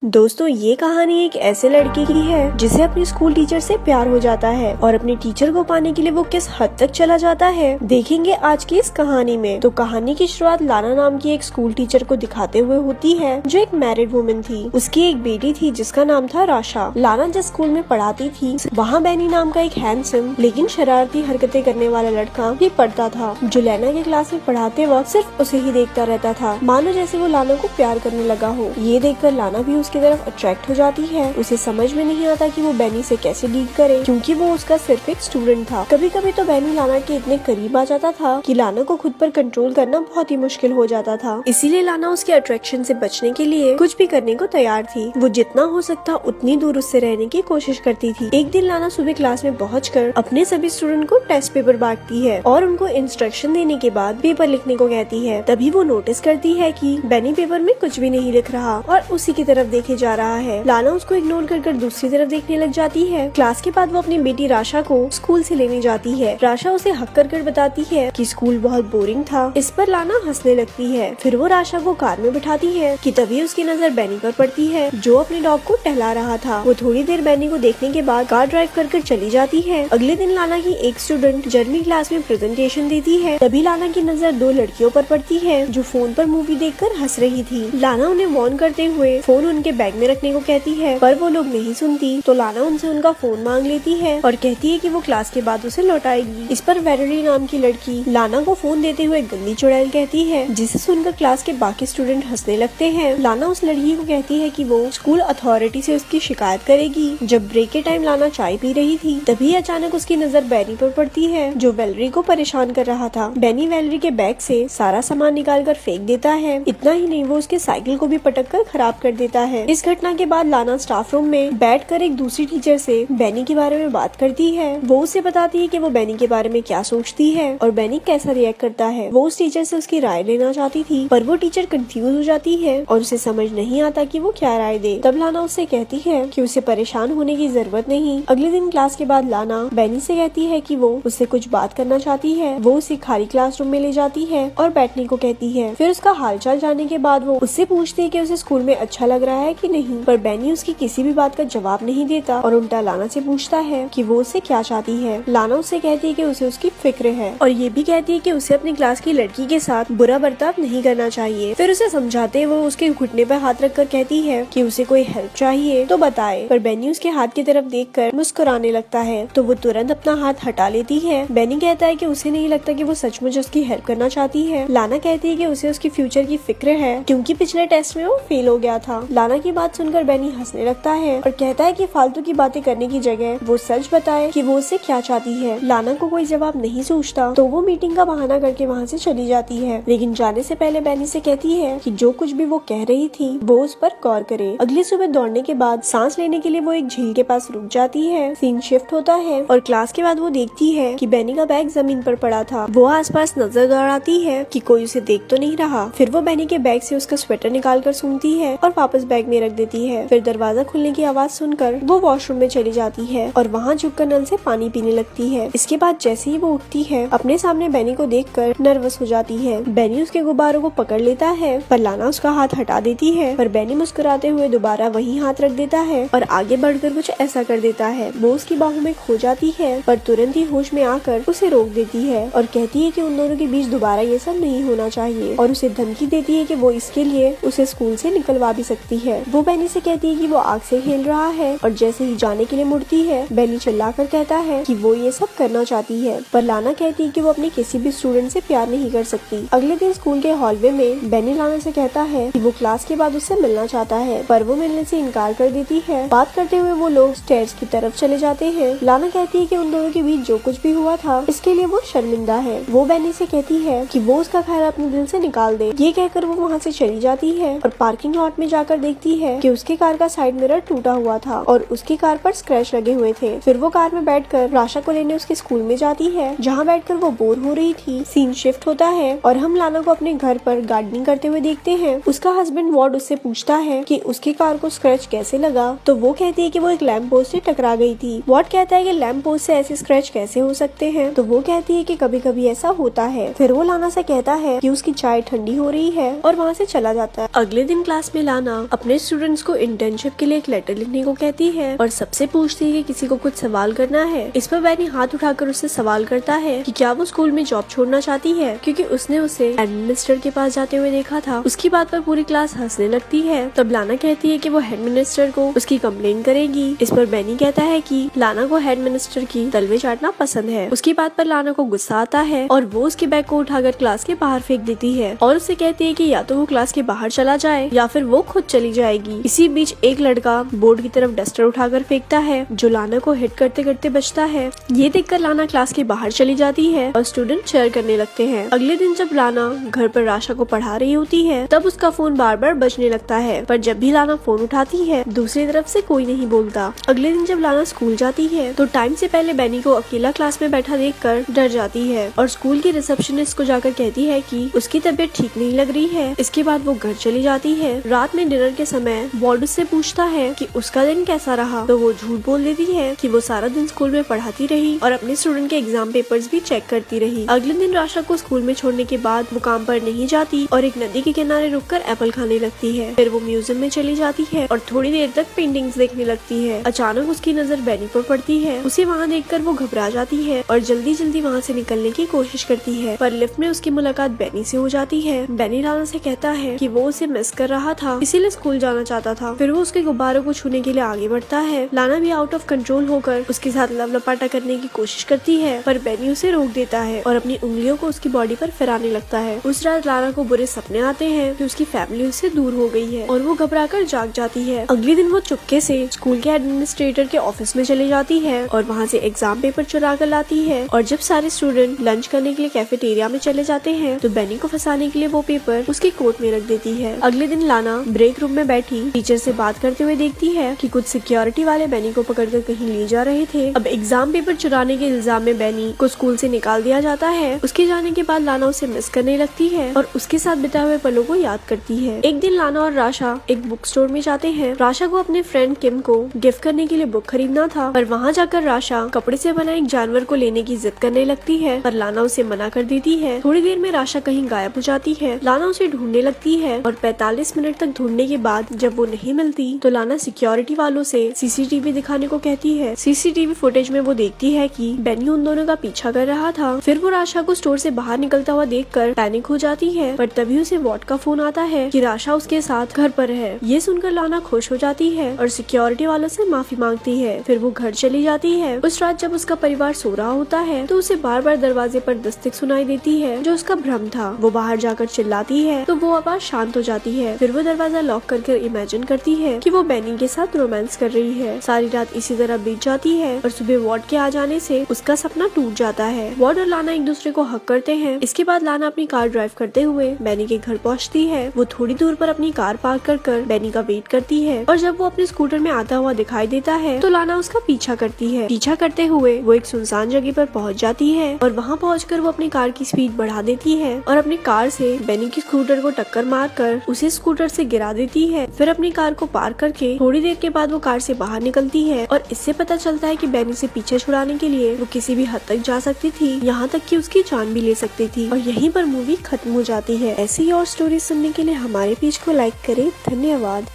दोस्तों ये कहानी एक ऐसे लड़के की है जिसे अपने स्कूल टीचर से प्यार हो जाता है और अपने टीचर को पाने के लिए वो किस हद तक चला जाता है देखेंगे आज की इस कहानी में। तो कहानी की शुरुआत लाना नाम की एक स्कूल टीचर को दिखाते हुए होती है जो एक मैरिड वुमन थी। उसकी एक बेटी थी जिसका नाम था राशा। लाना जिस स्कूल में पढ़ाती थी वहाँ बैनी नाम का एक हैंडसम लेकिन शरारती हरकतें करने वाला लड़का भी पढ़ता था जो लैना के क्लास में पढ़ाते वक्त सिर्फ उसे ही देखता रहता था, मानो जैसे वो लाना को प्यार करने लगा हो। ये देखकर लाना भी उसकी तरफ अट्रैक्ट हो जाती है। उसे समझ में नहीं आता कि वो बैनी से कैसे डील करे क्योंकि वो उसका सिर्फ एक स्टूडेंट था। कभी कभी तो बैनी लाना के इतने करीब आ जाता था कि लाना को खुद पर कंट्रोल करना बहुत ही मुश्किल हो जाता था। इसीलिए लाना उसके अट्रैक्शन से बचने के लिए कुछ भी करने को तैयार थी। वो जितना हो सकता उतनी दूर उससे रहने की कोशिश करती थी। एक दिन लाना सुबह क्लास में पहुंचकर अपने सभी स्टूडेंट को टेस्ट पेपर बांटती है और उनको इंस्ट्रक्शन देने के बाद पेपर लिखने को कहती है। तभी वो नोटिस करती है कि बैनी पेपर में कुछ भी नहीं लिख रहा और उसी की तरफ देखे जा रहा है। लाना उसको इग्नोर कर दूसरी तरफ देखने लग जाती है। क्लास के बाद वो अपनी बेटी राशा को स्कूल से लेने जाती है। राशा उसे हक कर बताती है कि स्कूल बहुत बोरिंग था। इस पर लाना हंसने लगती है। फिर वो राशा को कार में बिठाती है कि तभी उसकी नजर बैनी पर पड़ती है जो अपने डॉग को टहला रहा था। वो थोड़ी देर बैनी को देखने के बाद कार ड्राइव कर चली जाती है। अगले दिन लाना की एक स्टूडेंट जर्मनी क्लास में प्रेजेंटेशन देती है। तभी लाना की नजर दो लड़कियों पर पड़ती है जो फोन पर मूवी देखकर हंस रही थी। लाना उन्हें वार्न करते हुए फोन उनके बैग में रखने को कहती है पर वो लोग नहीं सुनती तो लाना उनसे उनका फोन मांग लेती है और कहती है कि वो क्लास के बाद उसे लौटाएगी। इस पर वेलेरी नाम की लड़की लाना को फोन देते हुए गंदी चुड़ैल कहती है जिसे सुनकर क्लास के बाकी स्टूडेंट हंसने लगते हैं। लाना उस लड़की को कहती है कि वो स्कूल अथॉरिटी से उसकी शिकायत करेगी। जब ब्रेक के टाइम लाना चाय पी रही थी तभी अचानक उसकी नजर बैनी पर पड़ती है जो वेलेरी को परेशान कर रहा था। बैनी वेलेरी के बैग से सारा सामान निकाल कर फेंक देता है। इतना ही नहीं वो उसके साइकिल को भी पटक कर खराब कर देता है। इस घटना के बाद लाना स्टाफ रूम में बैठकर एक दूसरी टीचर से बैनी के बारे में बात करती है। वो उसे बताती है कि वो बैनी के बारे में क्या सोचती है और बैनी कैसा रिएक्ट करता है। वो उस टीचर से उसकी राय लेना चाहती थी पर वो टीचर कंफ्यूज हो जाती है और उसे समझ नहीं आता कि वो क्या राय दे। तब लाना उससे कहती है कि उसे परेशान होने की जरूरत नहीं। अगले दिन क्लास के बाद लाना बैनी से कहती है कि वो उससे कुछ बात करना चाहती है। वो उसे खाली क्लासरूम में ले जाती है और बैठने को कहती है। फिर उसका हालचाल जानने के बाद वो उससे पूछती है कि उसे स्कूल में अच्छा लग रहा है कि नहीं, पर बैनी उसकी किसी भी बात का जवाब नहीं देता और उल्टा लाना से पूछता है कि वो उससे क्या चाहती है। लाना उससे कहती है कि उसे उसकी फिक्र है और ये भी कहती है कि उसे अपनी क्लास की लड़की के साथ बुरा बर्ताव नहीं करना चाहिए। फिर उसे समझाते वो उसके घुटने पर हाथ रखकर कहती है कि उसे कोई हेल्प चाहिए तो बताए, पर बैनी उसके हाथ की तरफ देखकर मुस्कुराने लगता है तो वो तुरंत अपना हाथ हटा लेती है। बैनी कहता है कि उसे नहीं लगता कि वो सचमुच उसकी हेल्प करना चाहती है। लाना कहती है कि उसे उसकी फ्यूचर की फिक्र है क्योंकि पिछले टेस्ट में वो फेल हो गया था। लाना की बात सुनकर बैनी हंसने लगता है और कहता है कि फालतू की बातें करने की जगह वो सच बताए कि वो उससे क्या चाहती है। लाना को कोई जवाब नहीं सूझता तो वो मीटिंग का बहाना करके वहाँ से चली जाती है, लेकिन जाने से पहले बैनी से कहती है कि जो कुछ भी वो कह रही थी वो उस पर गौर करे। अगली सुबह दौड़ने के बाद सांस लेने के लिए वो एक झील के पास रुक जाती है। सीन शिफ्ट होता है और क्लास के बाद वो देखती है कि बैनी का बैग जमीन पर पड़ा था। वो आसपास नजर दौड़ाती है कि कोई उसे देख तो नहीं रहा। फिर वो बैनी के बैग से उसका स्वेटर निकाल कर सूंघती है और वापस बैग में रख देती है। फिर दरवाजा खुलने की आवाज सुनकर वो वॉशरूम में चली जाती है और वहाँ झुककर नल से पानी पीने लगती है। इसके बाद जैसे ही वो उठती है अपने सामने बैनी को देखकर नर्वस हो जाती है। बैनी उसके गुब्बारों को पकड़ लेता है पर लाना उसका हाथ हटा देती है, पर बैनी मुस्कुराते हुए दोबारा वही हाथ रख देता है और आगे बढ़कर कुछ ऐसा कर देता है। वो उसकी बाहों में खो जाती है पर तुरंत ही होश में आकर उसे रोक देती है और कहती है कि उन दोनों के बीच दोबारा ये सब नहीं होना चाहिए और उसे धमकी देती है कि वो इसके लिए उसे स्कूल से निकलवा भी सकती है। वो बैनी से कहती है कि वो आग से खेल रहा है और जैसे ही जाने के लिए मुड़ती है बैनी चिल्लाकर कहता है कि वो ये सब करना चाहती है, पर लाना कहती है कि वो अपने किसी भी स्टूडेंट से प्यार नहीं कर सकती। अगले दिन स्कूल के हॉलवे में बैनी लाना से कहता है कि वो क्लास के बाद उससे मिलना चाहता है पर वो मिलने से इनकार कर देती है। बात करते हुए वो लोग स्टेयर्स की तरफ चले जाते हैं। लाना कहती है कि उन दोनों के बीच जो कुछ भी हुआ था इसके लिए वो शर्मिंदा है। वो बैनी से कहती है कि वो उसका ख्याल अपने दिल से निकाल दे। ये कहकर वो वहाँ से चली जाती है और पार्किंग लॉट में जाकर देखती है कि उसके कार का साइड मिरर टूटा हुआ था और उसकी कार पर स्क्रैच लगे हुए थे। फिर वो कार में बैठकर राशा को लेने उसके स्कूल में जाती है जहाँ बैठकर वो बोर हो रही थी। सीन शिफ्ट होता है और हम लाना को अपने घर पर गार्डनिंग करते हुए देखते हैं। उसका हस्बैंड वॉर्ड उससे पूछता है कि उसकी कार को स्क्रैच कैसे लगा तो वो कहती है कि वो एक लैंप पोस्ट से टकरा गई थी। वॉर्ड कहता है कि लैंप पोस्ट से ऐसे स्क्रैच कैसे हो सकते हैं तो वो कहती है कि कभी कभी ऐसा होता है। फिर वो लाना से कहता है कि उसकी चाय ठंडी हो रही है और वहाँ से चला जाता है। अगले दिन क्लास में लाना अपने अपने स्टूडेंट्स को इंटर्नशिप के लिए एक लेटर लिखने को कहती है और सबसे पूछती है कि किसी को कुछ सवाल करना है। इस पर बेनी हाथ उठाकर उससे सवाल करता है कि क्या वो स्कूल में जॉब छोड़ना चाहती है, क्योंकि उसने उसे हेडमिनिस्टर के पास जाते हुए देखा था। उसकी बात पर पूरी क्लास हंसने लगती है। तब लाना कहती है कि वो हेडमिनिस्टर को उसकी कंप्लेन करेगी। इस पर बेनी कहता है कि लाना को हेडमिनिस्टर की तलवे चाटना पसंद है। उसकी बात पर लाना को गुस्सा आता है और वो उसके बैग को उठाकर क्लास के बाहर फेंक देती है और उससे कहती है कि या तो वो क्लास के बाहर चला जाए या फिर वो खुद चली जाएगी। इसी बीच एक लड़का बोर्ड की तरफ डस्टर उठाकर फेंकता है जो लाना को हिट करते करते बचता है। ये देखकर लाना क्लास के बाहर चली जाती है और स्टूडेंट चेयर करने लगते हैं। अगले दिन जब लाना घर पर राशा को पढ़ा रही होती है तब उसका फोन बार बार बजने लगता है, पर जब भी लाना फोन उठाती है दूसरी तरफ से कोई नहीं बोलता। अगले दिन जब लाना स्कूल जाती है तो टाइम से पहले बेनी को अकेला क्लास में बैठा देखकर डर जाती है और स्कूल की रिसेप्शनिस्ट को जाकर कहती है कि उसकी तबीयत ठीक नहीं लग रही है। इसके बाद वो घर चली जाती है। रात में डिनर के समय वॉर्ड उससे पूछता है कि उसका दिन कैसा रहा, तो वो झूठ बोल देती है कि वो सारा दिन स्कूल में पढ़ाती रही और अपने स्टूडेंट के एग्जाम पेपर्स भी चेक करती रही। अगले दिन राशा को स्कूल में छोड़ने के बाद वो काम पर नहीं जाती और एक नदी के किनारे रुककर एप्पल खाने लगती है। फिर वो म्यूजियम में चली जाती है और थोड़ी देर तक पेंटिंग्स देखने लगती है। अचानक उसकी नजर बेनी पर पड़ती है। उसे वहाँ देखकर वो घबरा जाती है और जल्दी जल्दी वहाँ से निकलने की कोशिश करती है, पर लिफ्ट में उसकी मुलाकात बेनी से हो जाती है। बेनी लाना से कहता है कि वो उसे मिस कर रहा था, इसीलिए स्कूल जाना चाहता था। फिर वो उसके गुब्बारों को छूने के लिए आगे बढ़ता है। लाना भी आउट ऑफ कंट्रोल होकर उसके साथ लवलपाटा करने की कोशिश करती है, पर बेनी उसे रोक देता है और अपनी उंगलियों को उसकी बॉडी पर फिराने लगता है। उस रात लाना को बुरे सपने आते हैं कि उसकी फैमिली उससे दूर हो गई है और वो घबराकर जाग जाती है। अगले दिन वो चुपके से स्कूल के एडमिनिस्ट्रेटर के ऑफिस में चली जाती है और वहाँ से एग्जाम पेपर चुरा कर लाती है। और जब सारे स्टूडेंट लंच करने के लिए कैफेटेरिया में चले जाते हैं तो बेनी को फंसाने के लिए वो पेपर उसके कोट में रख देती है। अगले दिन लाना ब्रेक रूम में बैठी टीचर से बात करते हुए देखती है कि कुछ सिक्योरिटी वाले बेनी को पकड़कर कहीं ले जा रहे थे। अब एग्जाम पेपर चुराने के इल्जाम में बेनी को स्कूल से निकाल दिया जाता है। उसके जाने के बाद लाना उसे मिस करने लगती है और उसके साथ बिताए हुए पलों को याद करती है। एक दिन लाना और राशा एक बुक स्टोर में जाते हैं। राशा को अपने फ्रेंड किम को गिफ्ट करने के लिए बुक खरीदना था, पर वहाँ जाकर राशा कपड़े से बना एक जानवर को लेने की जिद करने लगती है, पर लाना उसे मना कर देती है। थोड़ी देर में राशा कहीं गायब हो जाती है। लाना उसे ढूंढने लगती है और 45 मिनट तक ढूंढने के बाद जब वो नहीं मिलती तो लाना सिक्योरिटी वालों से सीसीटीवी दिखाने को कहती है। सीसीटीवी फुटेज में वो देखती है कि बेनी उन दोनों का पीछा कर रहा था। फिर वो राशा को स्टोर से बाहर निकलता हुआ देखकर पैनिक हो जाती है, पर तभी उसे वॉट का फोन आता है कि राशा उसके साथ घर पर है। ये सुनकर लाना खुश हो जाती है और सिक्योरिटी वालों से माफी मांगती है। फिर वो घर चली जाती है। उस रात जब उसका परिवार सो रहा होता है तो उसे बार बार दरवाजे पर दस्तक सुनाई देती है, जो उसका भ्रम था। वो बाहर जाकर चिल्लाती है तो वो आवाज शांत हो जाती है। फिर वो दरवाजा लॉक करके इमेजिन करती है कि वो बेनी के साथ रोमांस कर रही है। सारी रात इसी तरह बीत जाती है और सुबह वॉर्ड के आ जाने से उसका सपना टूट जाता है। वॉर्ड और लाना एक दूसरे को हक करते हैं। इसके बाद लाना अपनी कार ड्राइव करते हुए बेनी के घर पहुँचती है। वो थोड़ी दूर पर अपनी कार पार्क कर बेनी का वेट करती है और जब वो अपने स्कूटर में आता हुआ दिखाई देता है तो लाना उसका पीछा करती है। पीछा करते हुए वो एक सुनसान जगह पर पहुंच जाती है और वहां पहुंचकर वो अपनी कार की स्पीड बढ़ा देती है और अपनी कार से बेनी की स्कूटर को टक्कर मारकर उसे स्कूटर से गिरा देती है। फिर अपनी कार को पार्क करके थोड़ी देर के बाद वो कार से बाहर निकलती है और इससे पता चलता है कि बेनी से पीछे छुड़ाने के लिए वो किसी भी हद तक जा सकती थी, यहाँ तक कि उसकी जान भी ले सकती थी। और यहीं पर मूवी खत्म हो जाती है। ऐसी और स्टोरी सुनने के लिए हमारे पेज को लाइक करें। धन्यवाद।